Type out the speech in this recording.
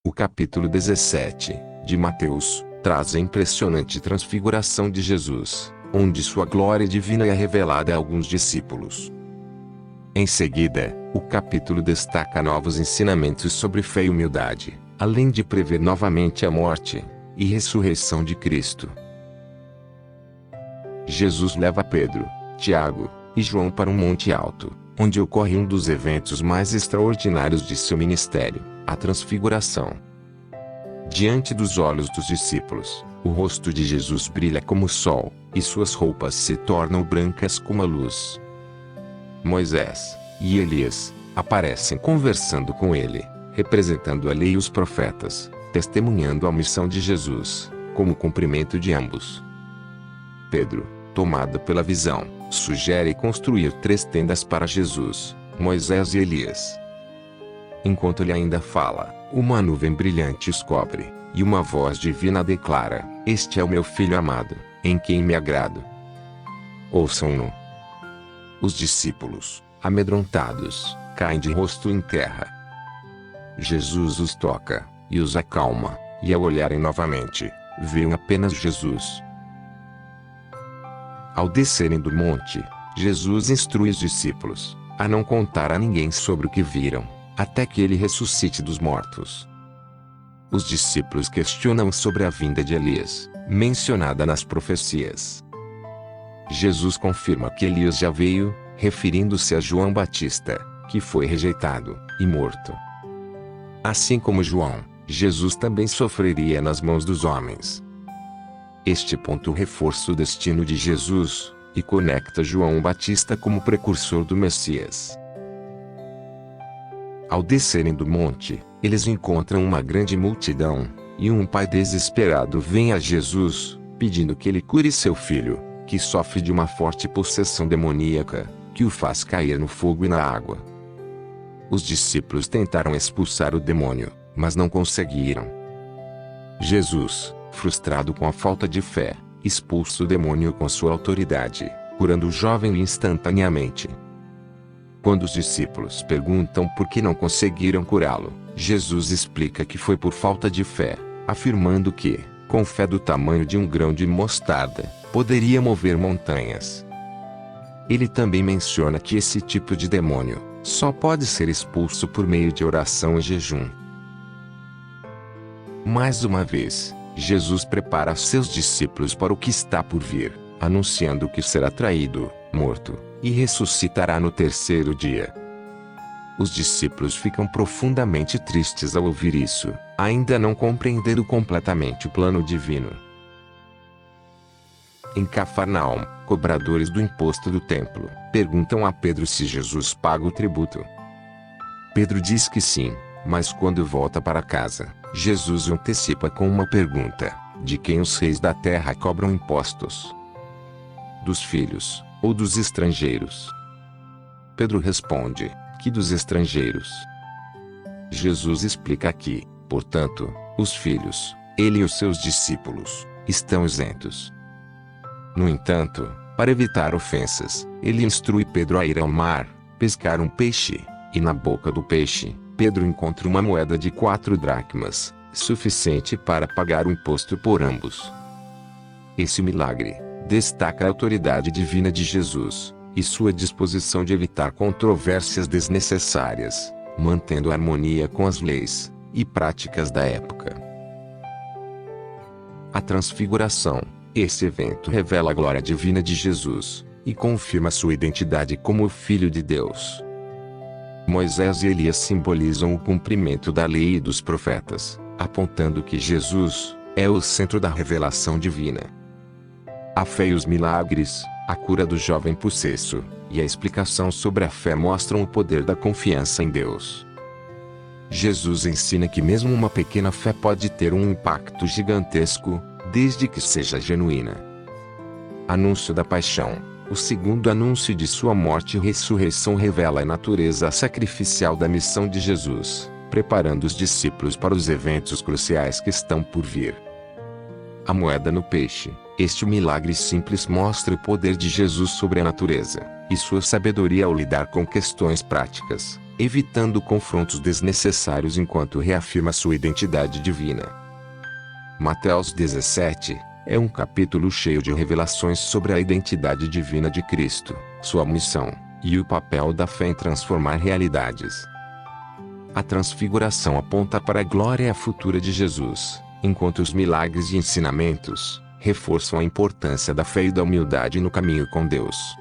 O capítulo 17, de Mateus, traz a impressionante transfiguração de Jesus, onde sua glória divina é revelada a alguns discípulos. Em seguida, o capítulo destaca novos ensinamentos sobre fé e humildade, além de prever novamente a morte e ressurreição de Cristo. Jesus leva Pedro, Tiago e João para um monte alto, onde ocorre um dos eventos mais extraordinários de seu ministério, a transfiguração. Diante dos olhos dos discípulos, o rosto de Jesus brilha como o sol, e suas roupas se tornam brancas como a luz. Moisés e Elias aparecem conversando com ele, representando a lei e os profetas, testemunhando a missão de Jesus, como cumprimento de ambos. Pedro, tomado pela visão, sugere construir 3 tendas para Jesus, Moisés e Elias. Enquanto ele ainda fala, uma nuvem brilhante os cobre, e uma voz divina declara: "Este é o meu filho amado, em quem me agrado. Ouçam-no." Os discípulos, amedrontados, caem de rosto em terra. Jesus os toca, e os acalma, e ao olharem novamente, veem apenas Jesus. Ao descerem do monte, Jesus instrui os discípulos a não contar a ninguém sobre o que viram, até que ele ressuscite dos mortos. Os discípulos questionam sobre a vinda de Elias, mencionada nas profecias. Jesus confirma que Elias já veio, referindo-se a João Batista, que foi rejeitado e morto. Assim como João, Jesus também sofreria nas mãos dos homens. Este ponto reforça o destino de Jesus, e conecta João Batista como precursor do Messias. Ao descerem do monte, eles encontram uma grande multidão, e um pai desesperado vem a Jesus, pedindo que ele cure seu filho, que sofre de uma forte possessão demoníaca, que o faz cair no fogo e na água. Os discípulos tentaram expulsar o demônio, mas não conseguiram. Jesus, frustrado com a falta de fé, expulsa o demônio com sua autoridade, curando o jovem instantaneamente. Quando os discípulos perguntam por que não conseguiram curá-lo, Jesus explica que foi por falta de fé, afirmando que, com fé do tamanho de um grão de mostarda, poderia mover montanhas. Ele também menciona que esse tipo de demônio só pode ser expulso por meio de oração e jejum. Mais uma vez, Jesus prepara seus discípulos para o que está por vir, anunciando que será traído, morto, e ressuscitará no 3º dia. Os discípulos ficam profundamente tristes ao ouvir isso, ainda não compreendendo completamente o plano divino. Em Cafarnaum, cobradores do imposto do templo perguntam a Pedro se Jesus paga o tributo. Pedro diz que sim, mas quando volta para casa, Jesus o antecipa com uma pergunta: de quem os reis da terra cobram impostos? Dos filhos, ou dos estrangeiros? Pedro responde: que dos estrangeiros. Jesus explica que, portanto, os filhos, ele e os seus discípulos, estão isentos. No entanto, para evitar ofensas, ele instrui Pedro a ir ao mar, pescar um peixe, e na boca do peixe, Pedro encontra uma moeda de 4 dracmas, suficiente para pagar o imposto por ambos. Esse milagre destaca a autoridade divina de Jesus, e sua disposição de evitar controvérsias desnecessárias, mantendo harmonia com as leis e práticas da época. A transfiguração. Esse evento revela a glória divina de Jesus, e confirma sua identidade como o Filho de Deus. Moisés e Elias simbolizam o cumprimento da lei e dos profetas, apontando que Jesus é o centro da revelação divina. A fé e os milagres, a cura do jovem possesso, e a explicação sobre a fé mostram o poder da confiança em Deus. Jesus ensina que mesmo uma pequena fé pode ter um impacto gigantesco, desde que seja genuína. Anúncio da paixão. O segundo anúncio de sua morte e ressurreição revela a natureza sacrificial da missão de Jesus, preparando os discípulos para os eventos cruciais que estão por vir. A moeda no peixe. Este milagre simples mostra o poder de Jesus sobre a natureza, e sua sabedoria ao lidar com questões práticas, evitando confrontos desnecessários enquanto reafirma sua identidade divina. Mateus 17 é um capítulo cheio de revelações sobre a identidade divina de Cristo, sua missão, e o papel da fé em transformar realidades. A transfiguração aponta para a glória futura de Jesus, enquanto os milagres e ensinamentos reforçam a importância da fé e da humildade no caminho com Deus.